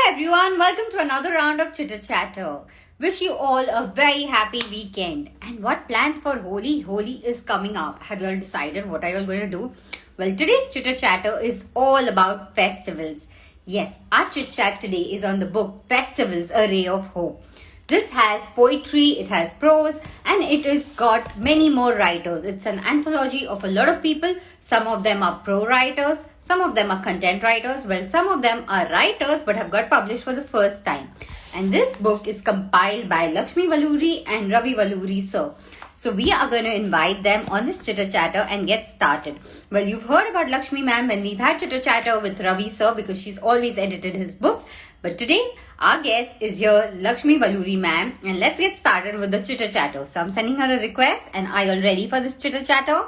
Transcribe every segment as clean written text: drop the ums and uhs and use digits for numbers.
everyone, welcome to another round of Chitter Chatter. Wish you all a very happy weekend. And what plans for Holi? Holi is coming up. Have you all decided what are you all going to do? Well, today's Chitter Chatter is all about festivals. Yes, our chit chat today is on the book Festivals, A Ray of Hope. This has poetry, it has prose, and it has got many more writers. It's an anthology of a lot of people. Some of them are pro writers, some of them are content writers, well, some of them are writers but have got published for the first time. And this book is compiled by Lakshmi Valluri and Ravi Valluri, sir. So we are going to invite them on this Chitter Chatter and get started. Well, you've heard about Lakshmi ma'am when we've had Chitter Chatter with Ravi sir because she's always edited his books. But today, our guest is here, Lakshmi Valluri ma'am. And let's get started with the Chitter Chatter. So I'm sending her a request. And are you all ready for this Chitter Chatter?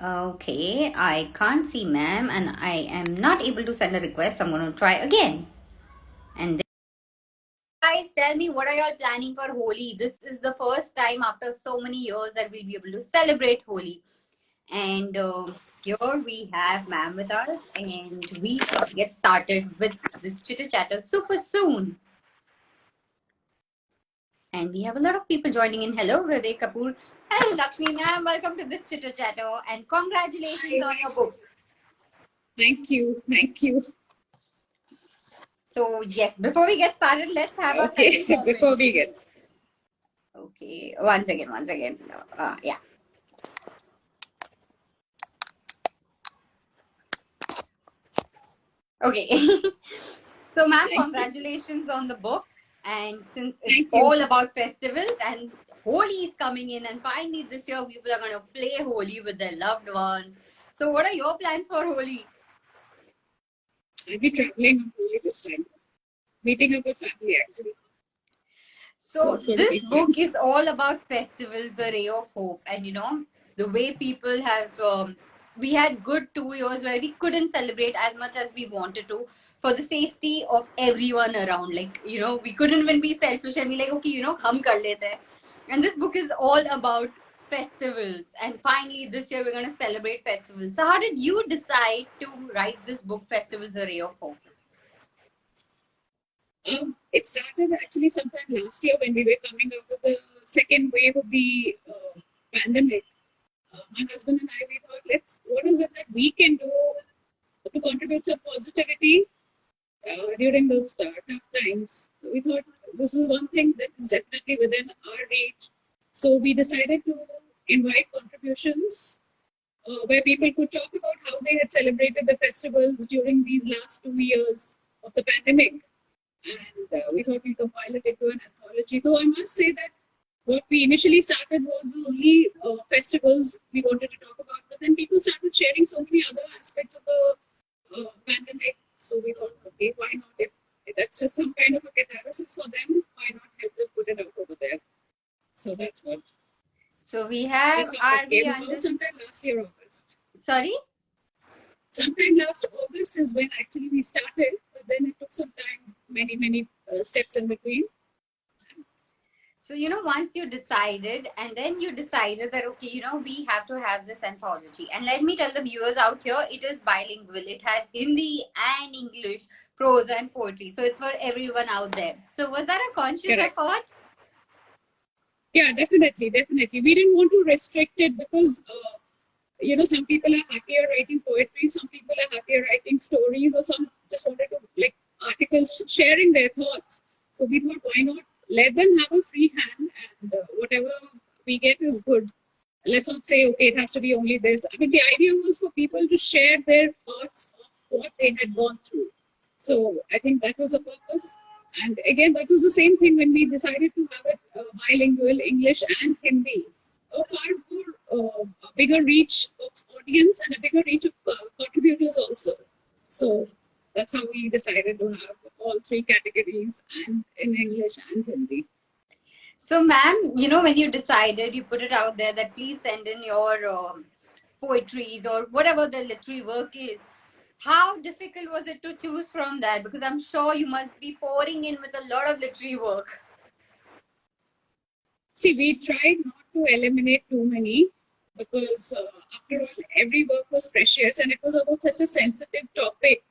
Okay, I can't see ma'am and I am not able to send a request. So I'm going to try again. And guys, tell me, what are y'all planning for Holi? This is the first time after so many years that we'll be able to celebrate Holi. And here we have ma'am with us, and we shall get started with this Chitter Chatter super soon. And we have a lot of people joining in. Hello, Hriday Kapoor. Hello, Lakshmi ma'am. Welcome to this Chitter Chatter, and congratulations on your book. Thank you. Thank you. So yes, before we get started, let's have a second before we get. Okay, one second. Yeah. Okay. So ma'am, congratulations on the book. And since it's all about festivals and Holi is coming in, and finally this year people are going to play Holi with their loved ones. So what are your plans for Holi? I'll be traveling on Holi this time. Meeting up with family actually. So this book is all about festivals, a ray of hope. And you know, the way people have, we had good 2 years where we couldn't celebrate as much as we wanted to for the safety of everyone around. Like, you know, we couldn't even be selfish and be like, okay, you know, hum kar lete hai. And this book is all about festivals. And finally, this year we're going to celebrate festivals. So how did you decide to write this book, Festivals, a Ray of Hope? It started actually sometime last year when we were coming out of the second wave of the pandemic. My husband and I, we thought, what is it that we can do to contribute some positivity during those tough times? So we thought this is one thing that is definitely within our reach. So we decided to invite contributions where people could talk about how they had celebrated the festivals during these last 2 years of the pandemic. And we thought we'd compile it into an anthology. Though I must say that what we initially started was the only festivals we wanted to talk about. But then people started sharing so many other aspects of the pandemic. So we thought, okay, why not? If that's just some kind of a catharsis for them, why not help them put it out over there? So that's what. So we have sometime last year, August. Sorry? Sometime last August is when actually we started, but then it took some time, many steps in between. So, you know, once you decided, and then you decided that, okay, you know, we have to have this anthology. And let me tell the viewers out here, it is bilingual. It has Hindi and English, prose and poetry. So it's for everyone out there. So was that a conscious effort? Yeah, definitely. We didn't want to restrict it because, you know, some people are happier writing poetry, some people are happier writing stories, or some just wanted to, like, articles sharing their thoughts. So we thought, why not let them have a free hand, and whatever we get is good. Let's not say, okay, it has to be only this. I mean, the idea was for people to share their thoughts of what they had gone through. So I think that was the purpose. And again, that was the same thing when we decided to have it bilingual, English and Hindi. A far more bigger reach of audience and a bigger reach of contributors also. So that's how we decided to have all three categories, and in English and Hindi. So ma'am, you know, when you decided, you put it out there that please send in your poetries or whatever the literary work is. How difficult was it to choose from that? Because I'm sure you must be pouring in with a lot of literary work. See, we tried not to eliminate too many because after all, every work was precious and it was about such a sensitive topic.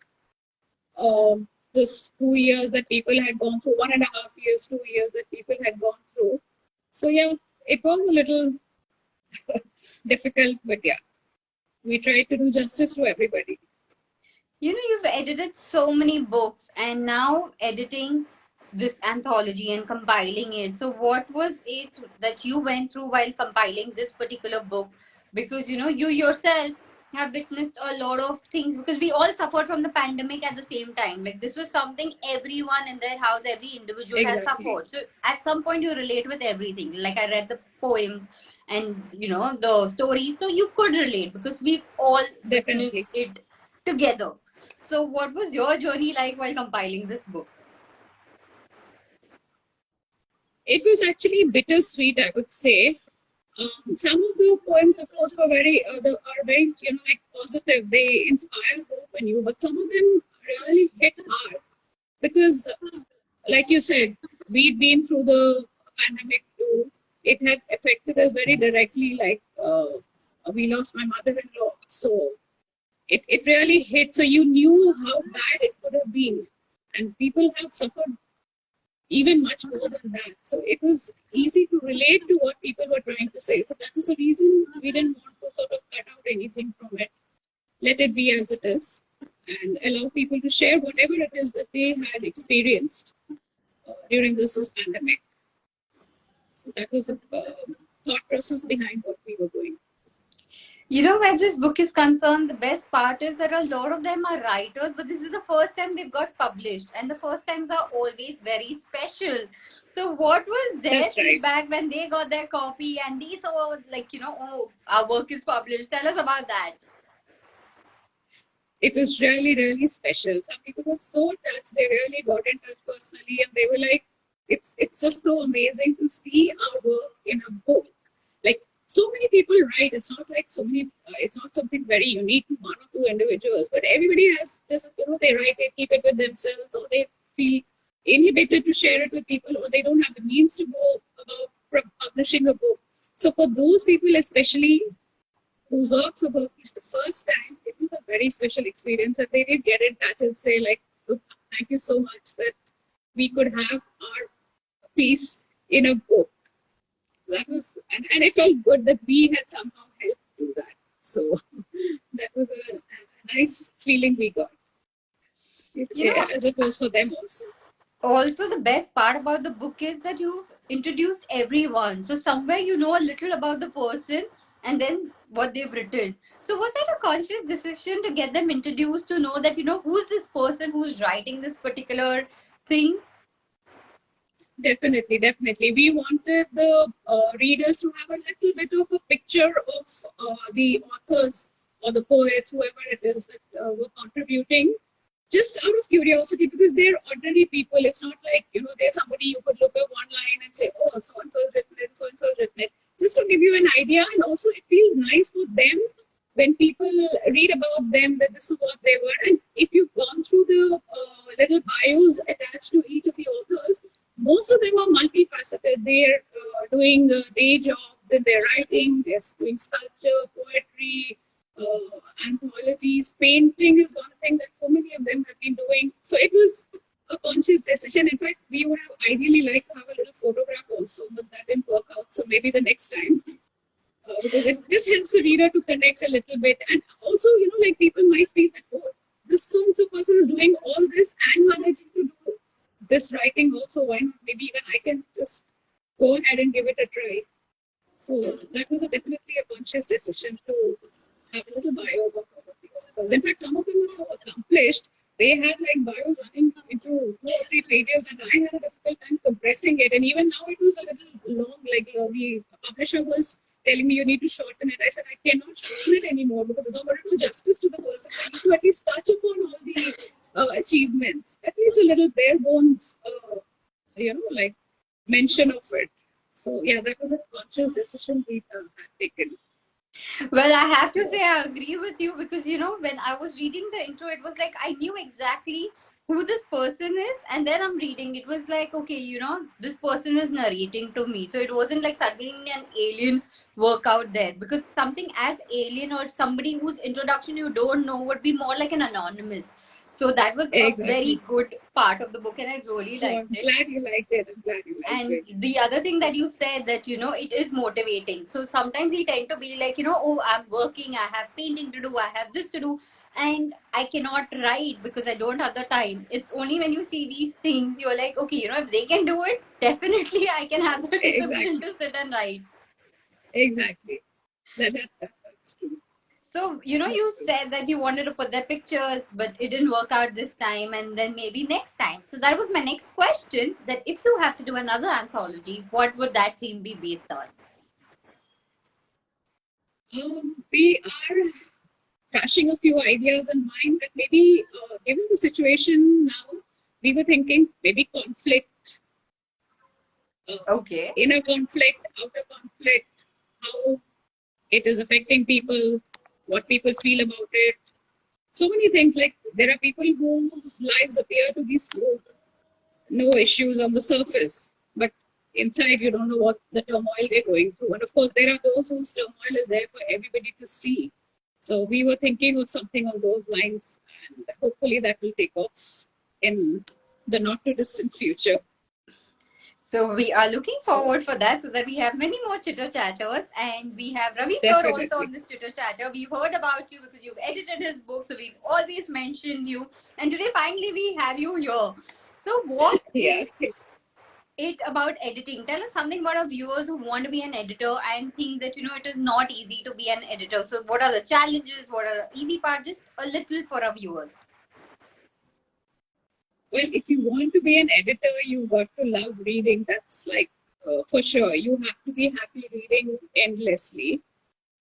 this 2 years that people had gone through, 1.5 years, 2 years that people had gone through. So yeah, it was a little difficult, but yeah, we tried to do justice to everybody. You've edited so many books and now editing this anthology and compiling it. So, what was it that you went through while compiling this particular book? Because, you yourself have witnessed a lot of things because we all suffered from the pandemic at the same time. Like, this was something everyone in their house, every individual has Exactly. suffered. So, at some point, you relate with everything. Like, I read the poems and, the stories. So, you could relate because we've all Definitely. witnessed it together. So, what was your journey like while compiling this book? It was actually bittersweet, I would say. Some of the poems, of course, are very, like positive. They inspire hope in you, but some of them really hit hard because, like you said, we'd been through the pandemic too. It had affected us very directly. Like we lost my mother-in-law, so it really hit. So you knew how bad it could have been, and people have suffered even much more than that. So it was easy to relate to what people were trying to say. So that was the reason we didn't want to sort of cut out anything from it. Let it be as it is and allow people to share whatever it is that they had experienced during this pandemic. So that was the thought process behind what we were doing. Where this book is concerned, the best part is that a lot of them are writers, but this is the first time they've got published, and the first times are always very special. So, what was their That's right. feedback when they got their copy and they saw, like, oh, our work is published? Tell us about that. It was really, really special. Some people were so touched. They really got in touch personally, and they were like, "It's just so amazing to see our work in a book." Like so many people write. It's not like so many. It's not something very unique to one or two individuals, but everybody has just they write it, keep it with themselves, or they feel inhibited to share it with people, or they don't have the means to go about publishing a book. So for those people, especially whose works were published the first time, it was a very special experience. And they did get in touch and say, like, so thank you so much that we could have our piece in a book. That was, and it felt good that we had somehow helped do that. So that was a nice feeling we got, You know, as it was for them also. Also, the best part about the book is that you've introduced everyone. So, somewhere you know a little about the person and then what they've written. So, was that a conscious decision to get them introduced to know that, who's this person who's writing this particular thing? Definitely, definitely. We wanted the readers to have a little bit of a picture of the authors or the poets, whoever it is that were contributing, just out of curiosity, because they're ordinary people. It's not like, there's somebody you could look at one line and say, oh, so and so has written it, so and so has written it. Just to give you an idea, and also it feels nice for them when people read about them that this is what they were. And if you've gone through the little bios attached to each of the authors, most of them are multifaceted. They're doing a day job, then they're writing, they're doing sculpture, poetry, anthologies, painting is one thing that so many of them have been doing. So it was a conscious decision. In fact, we would have ideally liked to have a little photograph also, but that didn't work out. So maybe the next time. Because it just helps the reader to connect a little bit. And also, like people might feel that, oh, this so and so person is doing all this and managing to do this writing also. Why not? Maybe even I can just go ahead and give it a try. So that was definitely a conscious decision to have a little bio of all of the authors. In fact, some of them were so accomplished. They had like bios running into 2 or 3 pages, and I had a difficult time compressing it. And even now, it was a little long. Like the publisher was telling me, you need to shorten it. I said, I cannot shorten it anymore because it's not going to do justice to the person. I need to at least touch upon all the achievements, at least a little bare bones, like mention of it. So yeah, that was a conscious decision we had taken. Well, I have to say I agree with you because when I was reading the intro, it was like I knew exactly who this person is, and then I'm reading. It was like, okay, this person is narrating to me. So it wasn't like suddenly an alien work out there because something as alien or somebody whose introduction you don't know would be more like an anonymous. So that was a very Exactly. good part of the book, and I really Oh, liked I'm it. glad you liked it. I'm glad you liked And it. the other thing that you said, that it is motivating. So sometimes we tend to be like, oh, I'm working, I have painting to do, I have this to do, and I cannot write because I don't have the time. It's only when you see these things you're like, okay, if they can do it, definitely I can have the discipline Exactly. to sit and write. Exactly. That's true. So, That's you true. said that you wanted to put their pictures, but it didn't work out this time, and then maybe next time. So, that was my next question, that if you have to do another anthology, what would that theme be based on? We are flashing a few ideas in mind, but maybe given the situation now, we were thinking maybe conflict, uh, Okay. inner conflict, outer conflict, how it is affecting people, what people feel about it. So many things, like there are people whose lives appear to be smooth, no issues on the surface, but inside you don't know what the turmoil they're going through. And of course, there are those whose turmoil is there for everybody to see. So we were thinking of something on those lines, and hopefully that will take off in the not too distant future. So we are looking So forward for that, so that we have many more chitter chatters, and we have Ravi sir also definitely, on this chitter chatter. We've heard about you because you've edited his book, so we've always mentioned you, and today finally we have you here. So what yeah. is it about editing? Tell us something about our viewers who want to be an editor and think that it is not easy to be an editor. So what are the challenges? What are the easy part? Just a little for our viewers. Well, if you want to be an editor, you got to love reading. That's like for sure. You have to be happy reading endlessly.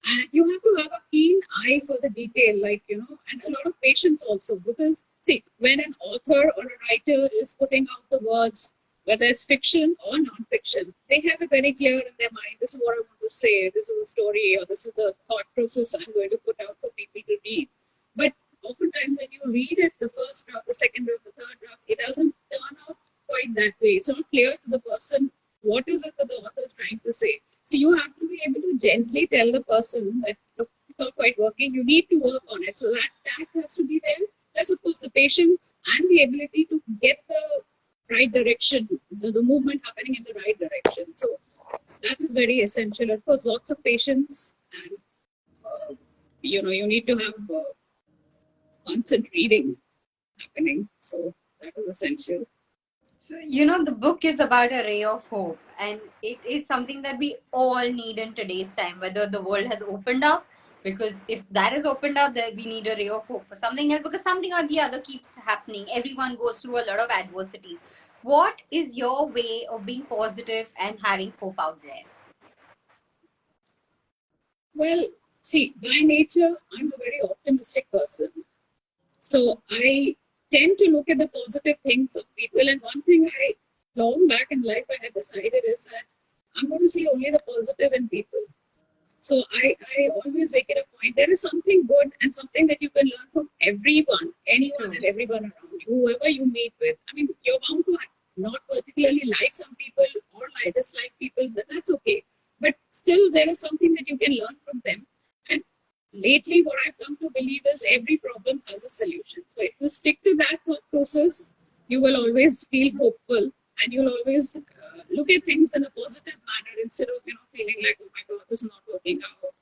And you have to have a keen eye for the detail, and a lot of patience also. Because, see, when an author or a writer is putting out the words, whether it's fiction or non-fiction, they have it very clear in their mind. This is what I want to say. This is the story, or this is the thought process I'm going to put out for people to read. But oftentimes, when you read it, the first draft, the second draft, the third draft, it doesn't turn out quite that way. It's not clear to the person what is it that the author is trying to say. So you have to be able to gently tell the person that, look, it's not quite working. You need to work on it. So that has to be there. Plus, of course, the patience and the ability to get the right direction, the movement happening in the right direction. So that is very essential. Of course, lots of patience, and you need to have constant reading happening. So that is essential. So, the book is about a ray of hope, and it is something that we all need in today's time, whether the world has opened up, because if that is opened up, then we need a ray of hope for something else, because something or the other keeps happening. Everyone goes through a lot of adversities. What is your way of being positive and having hope out there? Well, see, by nature, I'm a very optimistic person. So I tend to look at the positive things of people. And one thing long back in life, I had decided is that I'm going to see only the positive in people. So I always make it a point. There is something good and something that you can learn from everyone, anyone True. and everyone around you, whoever you meet with. I mean, you're bound to not particularly like some people or like dislike people, but that's okay. But still, there is something that you can learn from them. And lately, what I've come to believe is every problem has a solution. So if you stick to that thought process, you will always feel hopeful, and you'll always look at things in a positive manner instead of feeling like, oh my god, this is not working out,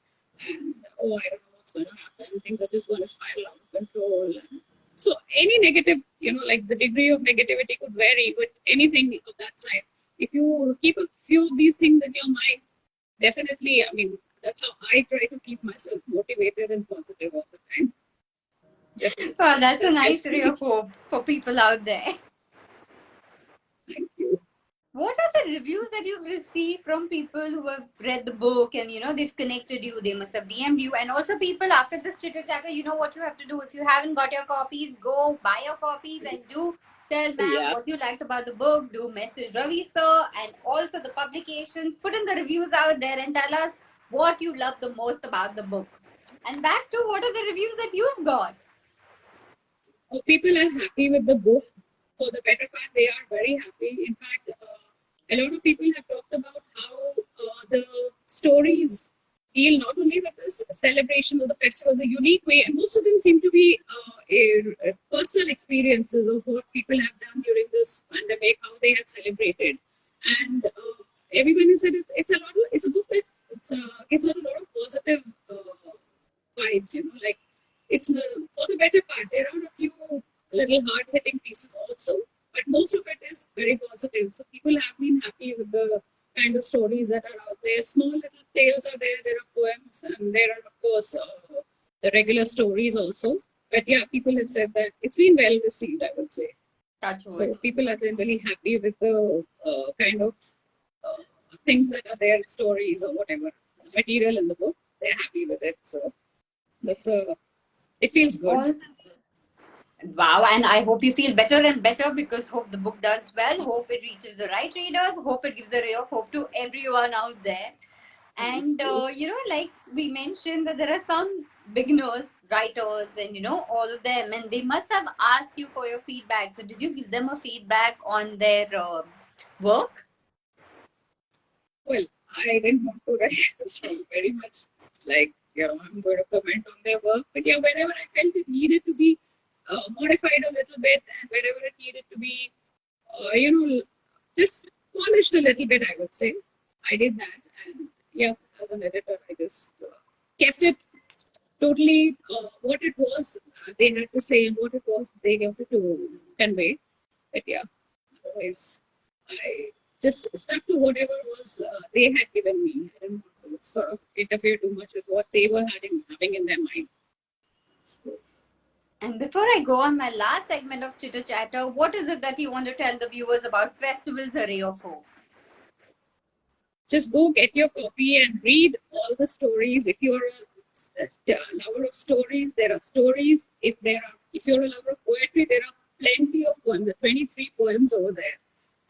and oh, I don't know what's going to happen, things are just going to spiral out of control. And so any negative, like the degree of negativity could vary, but anything of that side, if you keep a few of these things in your mind, definitely, I mean, that's how I try to keep myself motivated and positive all the time. Definitely, Well, that's a that nice helps ray me. of hope for people out there. Thank you. What are the reviews that you've received from people who have read the book and they've connected you? They must have DM'd you, and also people after this chitter chatter. You know what you have to do. If you haven't got your copies, go buy your copies and do tell ma'am Yeah. what you liked about the book. Do message Ravi sir and also the publications. Put in the reviews out there and tell us what you love the most about the book. And back to what are the reviews that you've got? People are happy with the book. For the better part, they are very happy. In fact, a lot of people have talked about how the stories deal not only with this celebration of the festival, the unique way, and most of them seem to be personal experiences of what people have done during this pandemic, how they have celebrated, and everyone has said it's a lot. It's a book that gives out a lot of positive vibes. Like it's for the better part. There are a few little hard hitting pieces also, but most of it is very positive. So people have been happy with the kind of stories that are out there. Small little tales are there. There are poems, and there are of course the regular stories also. But yeah, people have said that it's been well received, I would say. Touch So wood. people are generally happy with the kind of uh, things that are there, stories or whatever material in the book. They're happy with it. So that's a it feels good. Also, wow, and I hope you feel better and better because hope the book does well. Hope it reaches the right readers. Hope it gives a ray of hope to everyone out there. Thank And you. like we mentioned that there are some beginners, writers, and all of them, and they must have asked you for your feedback. So did you give them a feedback on their work? Well, I didn't want to write so very much like, I'm going to comment on their work. But yeah, wherever I felt it needed to be modified a little bit and wherever it needed to be, just polished a little bit, I would say. I did that. And yeah, as an editor, I just kept it totally what it was they had to say and what it was they wanted to convey. But yeah, otherwise, I just stuck to whatever was they had given me. I didn't want to sort of interfere too much with what they were having in their mind. So And before I go on my last segment of Chitter Chatter, what is it that you want to tell the viewers about Festival's Array of Hope? just go get your copy and read all the stories. If you're a lover of stories, there are stories. If you're a lover of poetry, there are plenty of poems. There are 23 poems over there.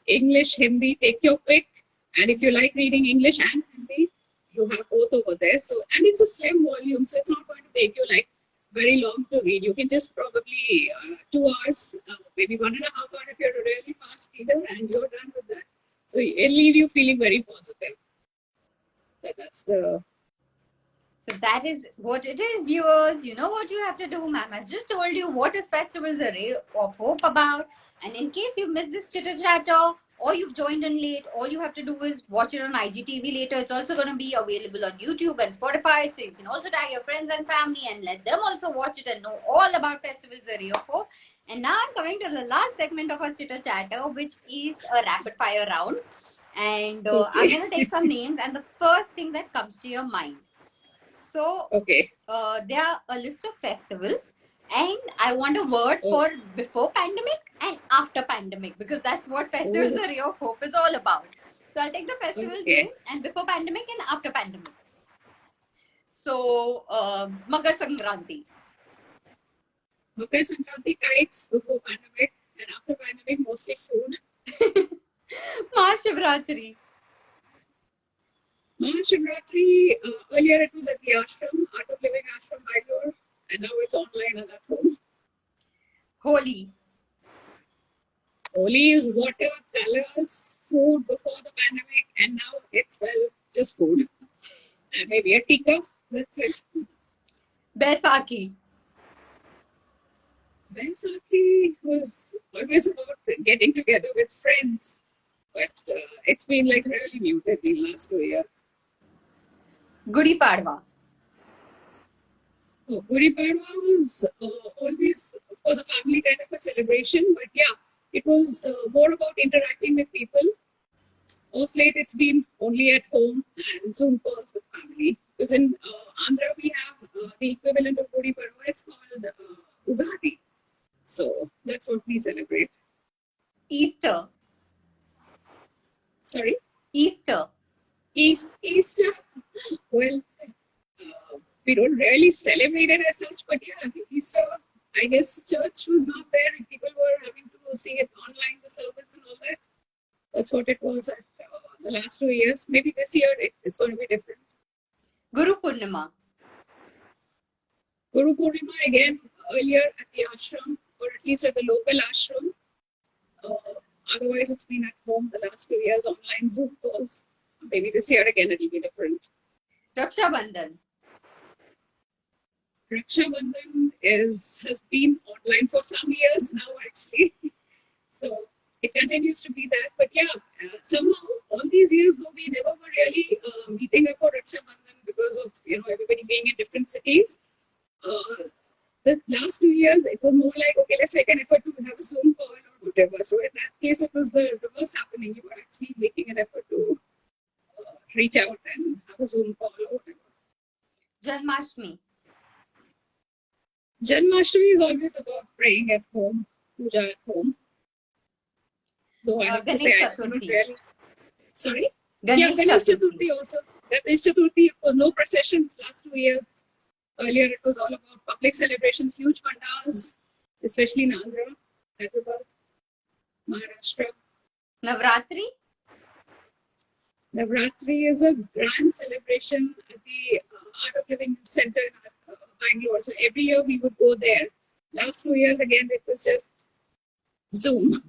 English, Hindi, take your pick. And if you like reading English and Hindi, you have both over there. So, and it's a slim volume, so it's not going to take you like very long to read. You can just probably 2 hours, maybe 1.5 hours if you're a really fast reader, and you're done with that. So it'll leave you feeling very positive. That's the So that is what it is, viewers. You know what you have to do. Ma'am has just told you what is Festival's Array of Hope about. And in case you missed this chitter chatter or you've joined in late, all you have to do is watch it on IGTV later. It's also going to be available on YouTube and Spotify. So you can also tag your friends and family and let them also watch it and know all about Festival's Array of Hope. And now I'm coming to the last segment of our chitter chatter, which is a rapid fire round. And I'm okay. going to take some names, and the first thing that comes to your mind. So Okay. there are a list of festivals, and I want a word Oh, for before pandemic and after pandemic because that's what Festivals oh, Are Ray of Hope is all about. So I'll take the festival okay. name and before pandemic and after pandemic. So Makar Sankranti, Okay, Sankranti kites before pandemic and after pandemic, mostly food. Mahashivratri, Shivratri, earlier it was at the ashram, Art of Living Ashram, Bangalore, and now it's online and at home. Holi, Holi is water, colors, food before the pandemic, and now it's, well, just food. And maybe a tikka, that's it. Baisakhi, Baisakhi was always about getting together with friends, but it's been like really muted these last 2 years. Gudi Padwa, Oh, Gudi Padwa was always, of course, a family kind of a celebration, but yeah, it was more about interacting with people. Of late, it's been only at home and Zoom calls with family. Because in Andhra, we have the equivalent of Gudi Padwa, it's called Ugadi. So that's what we celebrate. Easter, Sorry, Easter, Easter. Well, we don't really celebrate it as such, but yeah, Easter, I guess church was not there. People were having to see it online, the service and all that. That's what it was at the last 2 years. Maybe this year it's going to be different. Guru Purnima, Guru Purnima again earlier at the ashram, or at least at the local ashram. Uh, Otherwise, it's been at home the last 2 years, online Zoom calls. Maybe this year again it'll be different. Raksha Bandhan. Raksha Bandhan has been online for some years now, actually. So it continues to be that. But yeah, somehow all these years, though, we never were really meeting up for Raksha Bandhan because of everybody being in different cities. Uh, the last 2 years, it was more like, okay, let's make an effort to have a Zoom call or whatever. So in that case, it was the reverse happening. You were actually making an effort to reach out and have a Zoom call or whatever. Janmashtami. Janmashtami is always about praying at home, puja at home. Though I have to say, Ganesh I do not Chaturthi. really. Sorry? Ganesh Ganesh Chaturthi. Chaturthi also. Ganesh Chaturthi, for no processions last 2 years. Earlier, it was all about public celebrations, huge pandals, especially in Andhra, Hyderabad, Maharashtra. Navratri. Navratri is a grand celebration at the Art of Living Center in Bangalore. So every year we would go there. Last 2 years, again, it was just Zoom.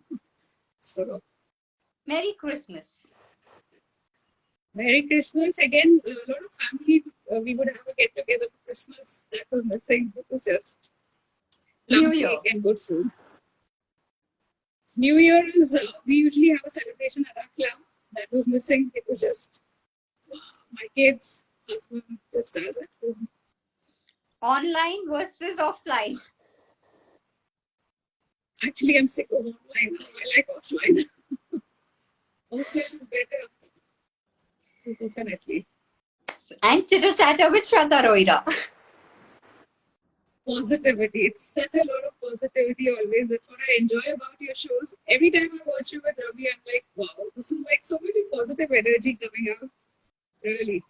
So, Merry Christmas. Merry Christmas. Again, a lot of family, we would have a get together for Christmas. That was missing. It was just New plum Year. cake and good food. New Year is, we usually have a celebration at our club. That was missing. It was just my kids, husband, just us at home. Online versus offline. Actually, I'm sick of online now. I like offline. Offline is better. Definitely. And chitter chatter with Shraddha Roira. Positivity. It's such a lot of positivity always. That's what I enjoy about your shows. Every time I watch you with Ravi, I'm like, wow, this is like so much positive energy coming out. Really.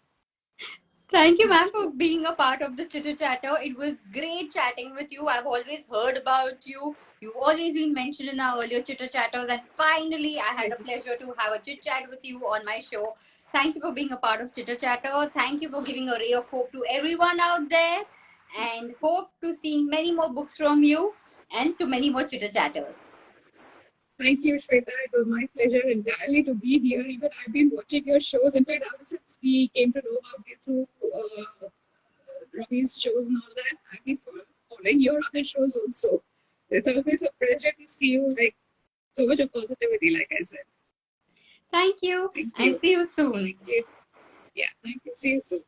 Thank you, ma'am, for being a part of this chitter chatter. It was great chatting with you. I've always heard about you. You've always been mentioned in our earlier chitter chatters, and finally, I had the pleasure to have a chit chat with you on my show. Thank you for being a part of chitter chatter. Thank you for giving a ray of hope to everyone out there, and hope to see many more books from you and to many more chitter chatters. Thank you, Shweta. It was my pleasure entirely to be here. Even I've been watching your shows. In fact, ever since we came to know about you through Ravi's shows and all that, I've been following your other shows also. It's always a pleasure to see you, like, so much of positivity, like I said. Thank you, Thank and you. see you soon. Thank you. Yeah, thank you. See you soon.